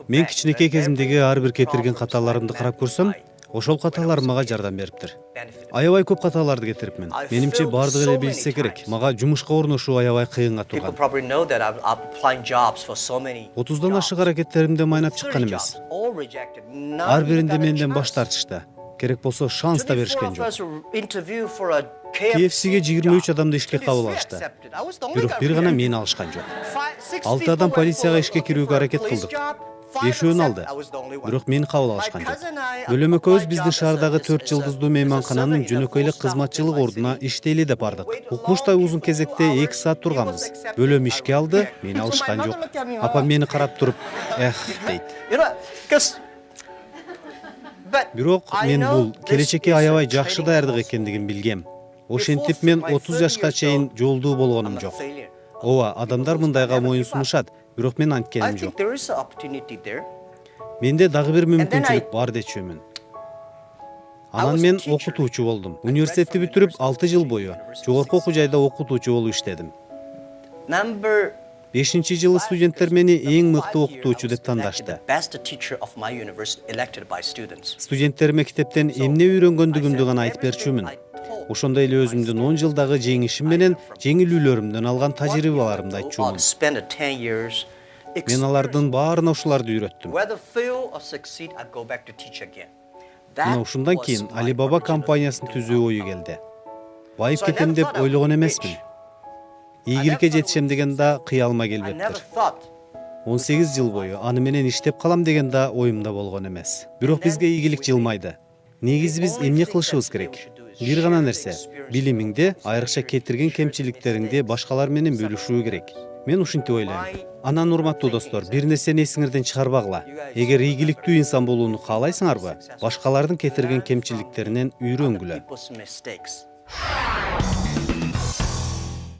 Мен кичинекей кезимдеги ар бир кетирген каталарымды карап көрсөм, ошол каталар мага жардам бериптир. Аябай көп каталарды кетирипмин. Менимче бардыгы эле билсе керек. Мага жумушка орношуу аябай кыйынга турган. 30дан ашык аракеттеримде майнап чыккан эмес. Ар биринде менден баш тартышты. Керек болсо шанс да беришкен жок. KFC'ге 23 адамды ишке кабыл алышты. Бирок бир гана мени алышкан жок. 6 адам полицияга ишке кирүүгө аракет кылдык. 5-өн алды. Бирок мени кабыл алышкан жок. Бөлөм экөөбүз биздин шаардагы 4 жылдыздуу мейманкананын жөнөкөй эле кызматчылык ордуна иштейли деп бардык. Укмуштай узун кезекте 2 саат турганбыз. Бөлөм ишке алды, мени алышкан жок. Апам мени карап туруп, дейт. Бирок мен бул келечекке аябай жакшы даярдык экендигин билгем. Ошентип мен 30 жашка чейин жолдуу болгонум жок. Ооба, адамдар мындайга моюн сунушат, бирок мен анткеним жок. Менде дагы бир мүмкүнчүлүк бар дечүмүн. Анан мен окутуучу болдум. Университетти бүтүрүп 6 жыл бою жогорку окуу жайда окутуучу болуп иштедим. 5-жылы студенттер мени эң мыкты окутуучу деп тандашты. Студенттер мектептен эмне үйрөнгөндүгүмдү гана айтып берчүмүн. Ошондой эле өзүмдүн 10 жылдагы жеңишим менен жеңилүүлөрүмдөн алган тажрыйбаларымды айтчумун. Мен алардын баарына ушуларды үйрөттүм. Мына ушундан кийин Alibaba компаниясын түзүү ою келди. Байып кетем деп ойлогон эмесмин. Ийгиликке жетишем деген да кыялыма келбептир. 18 жыл бою аны менен иштеп калам деген да оюмда болгон эмес. Бирок бизге ийгилик жылмайды. Негизи биз эмне кылышыбыз керек? Бир гана нерсе, билимиңди, айрыкча кетирген кемчиликтериңди башкалар менен бөлүшүү керек. Мен ушинтип ойлойм. Анан урматтуу достор, бир нерсени эсиңерден чыгарбагыла. Эгер ийгиликтүү инсан болууну каалайсыңарбы, башкалардын кетирген кемчиликтеринен үйрөнгүлө.